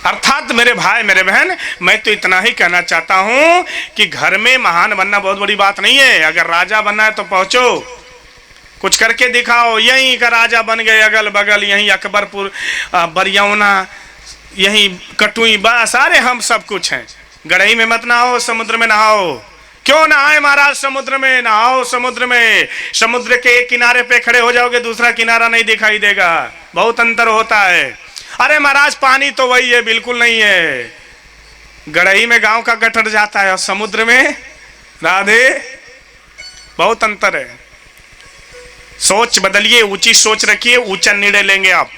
अर्थात मेरे भाई मेरे बहन, मैं तो इतना ही कहना चाहता हूं कि घर में महान बनना बहुत बड़ी बात नहीं है। अगर राजा बनना है तो पहुंचो, कुछ करके दिखाओ। यहीं का राजा बन गए, अगल बगल यहीं अकबरपुर, बरियौना, यहीं कटुई, बस अरे हम सब कुछ हैं। गढ़ई में मत नहाओ, समुद्र में नहाओ। क्यों नहाए महाराज समुद्र में? नहाओ समुद्र में। समुद्र के एक किनारे पे खड़े हो जाओगे, दूसरा किनारा नहीं दिखाई देगा, बहुत अंतर होता है। अरे महाराज पानी तो वही है, बिल्कुल नहीं है। गढ़ई में गांव का गटर जाता है और समुद्र में राधे, बहुत अंतर है। सोच बदलिए, ऊंची सोच रखिए, ऊंचा निर्णय लेंगे आप।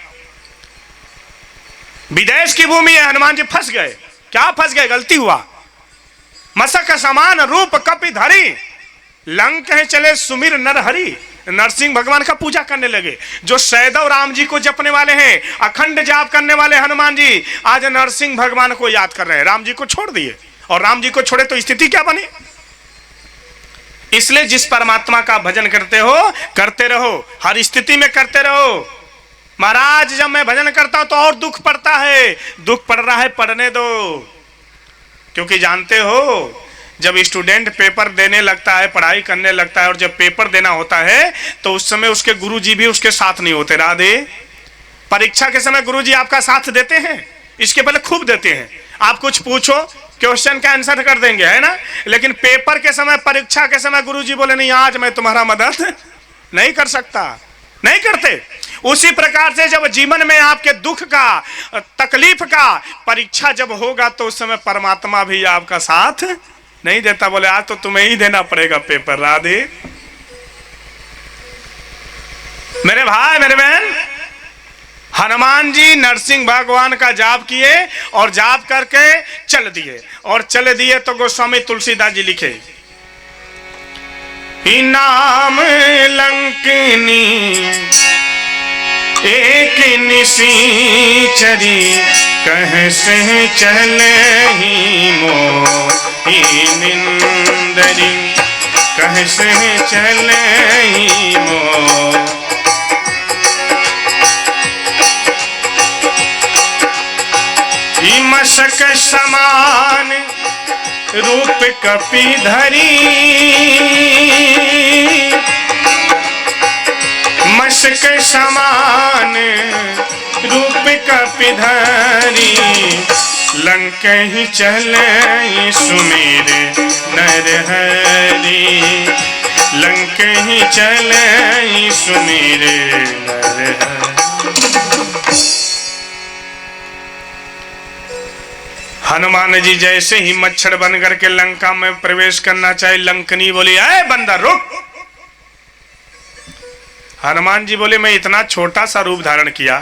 विदेश की भूमि है, हनुमान जी फंस गए। क्या फंस गए? गलती हुआ। मसक समान रूप कपि धरी, लंक है चले सुमिर नर हरि। नरसिंह भगवान का पूजा करने लगे। जो सैदव राम जी को जपने वाले हैं, अखंड जाप करने वाले हनुमान जी, आज नरसिंह भगवान को याद कर रहे हैं। राम जी को छोड़ दिए, और राम जी को छोड़े तो स्थिति क्या बनी? इसलिए जिस परमात्मा का भजन करते हो, करते रहो, हर स्थिति में करते रहो। महाराज जब मैं भजन करता हूं तो और दुख पड़ता है। दुख पड़ रहा है, पढ़ने दो। क्योंकि जानते हो, जब स्टूडेंट पेपर देने लगता है, पढ़ाई करने लगता है, और जब पेपर देना होता है तो उस समय उसके गुरुजी भी उसके साथ नहीं होते। राधे, परीक्षा के समय गुरुजी आपका साथ देते हैं, इसके पहले खूब देते हैं। आप कुछ पूछो, क्वेश्चन का आंसर कर देंगे, है ना। लेकिन पेपर के समय, परीक्षा के समय गुरुजी बोले नहीं, आज मैं तुम्हारा मदद नहीं कर सकता, नहीं करते। उसी प्रकार से जब जीवन में आपके दुख का, तकलीफ का, परीक्षा जब होगा तो उस समय परमात्मा भी आपका साथ नहीं देता। बोले आज तो तुम्हें ही देना पड़ेगा पेपर। राधे, मेरे भाई मेरे बहन, हनुमान जी नरसिंह भगवान का जाप किए और जाप करके चल दिए। और चल दिए तो गोस्वामी तुलसीदास जी लिखे, नाम लंकनी एक निसीचरी, कह से चले ही मोहि निंदरी, कह से चले ही मोह। मशक समान रूप कपि धरी, मशक समान रूप कपि धरी, लंक ही चले सुमिर नर हरि, लंक ही चले सुमिर नर हरि। हनुमान जी जैसे ही मच्छर बन करके लंका में प्रवेश करना चाहे, लंकनी बोली, अरे बंदा रुक। हनुमान जी बोले, मैं इतना छोटा सा रूप धारण किया,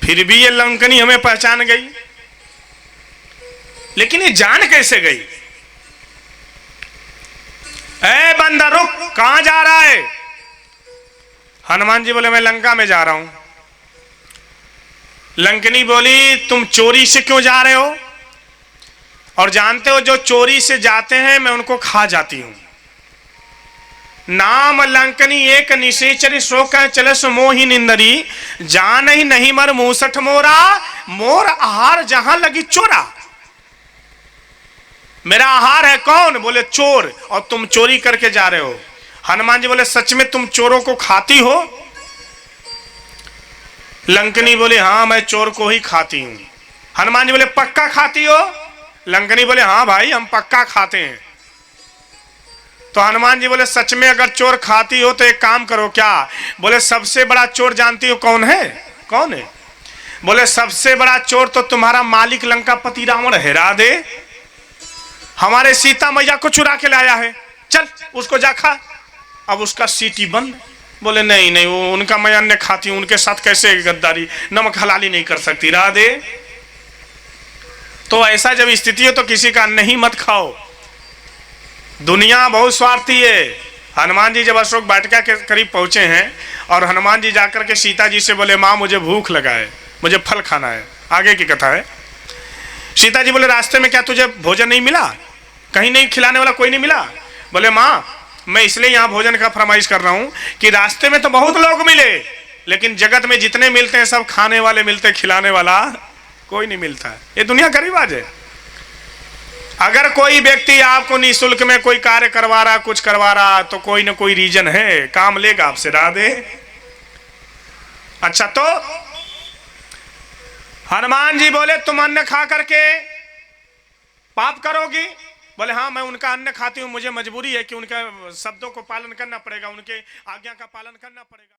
फिर भी ये लंकनी हमें पहचान गई, लेकिन ये जान कैसे गई? ए बंदा रुक, कहां जा रहा है? हनुमान जी बोले, मैं लंका में जा रहा हूं। लंकनी बोली, तुम चोरी से क्यों जा रहे हो? और जानते हो जो चोरी से जाते हैं मैं उनको खा जाती हूं। नाम लंकनी एक निशेचरी, सो कह चले सो मोहि निंदरी, जान ही नहीं मर मूसठ मोरा, मोर आहार जहां लगी चोरा। मेरा आहार है कौन? बोले चोर, और तुम चोरी करके जा रहे हो। हनुमान जी बोले, सच में तुम चोरों को खाती हो? लंकनी बोले, हाँ मैं चोर को ही खाती हूं। हनुमान जी बोले, पक्का खाती हो? लंकनी बोले, हाँ भाई हम पक्का खाते हैं। तो हनुमान जी बोले, सच में अगर चोर खाती हो तो एक काम करो। क्या? बोले, सबसे बड़ा चोर जानती हो कौन है? कौन है? बोले, सबसे बड़ा चोर तो तुम्हारा मालिक लंकापति रावण है। राधे, हमारे सीता मैया को चुरा के लाया है, चल उसको जा खा। अब उसका सीटी बंद। बोले, नहीं नहीं, वो उनका मैं अन्य खाती हूं, उनके साथ कैसे गद्दारी, नमक हलाली नहीं कर सकती। राधे, तो ऐसा जब स्थिति हो तो किसी का अन्न ही मत खाओ। दुनिया बहुत स्वार्थी है। हनुमान जी जब अशोक वाटिका के करीब पहुंचे हैं और हनुमान जी जाकर के सीता जी से बोले, माँ मुझे भूख लगा है, मुझे फल खाना है। आगे की कथा है। सीता जी बोले, रास्ते में क्या तुझे भोजन नहीं मिला? कहीं नहीं खिलाने वाला कोई नहीं मिला? बोले, माँ मैं इसलिए यहाँ भोजन का फरमाइश कर रहा हूँ कि रास्ते में तो बहुत लोग मिले, लेकिन जगत में जितने मिलते हैं सब खाने वाले मिलते, खिलाने वाला कोई नहीं मिलता है। ये दुनिया का रिवाज है। अगर कोई व्यक्ति आपको निःशुल्क में कोई कार्य करवा रहा, कुछ करवा रहा, तो कोई ना कोई रीजन है, काम लेगा आपसे, राधे। अच्छा, तो हनुमान जी बोले तुम अन्न खा करके पाप करोगी? बोले हाँ, मैं उनका अन्न खाती हूं, मुझे मजबूरी है कि उनके शब्दों को पालन करना पड़ेगा, उनके आज्ञा का पालन करना पड़ेगा।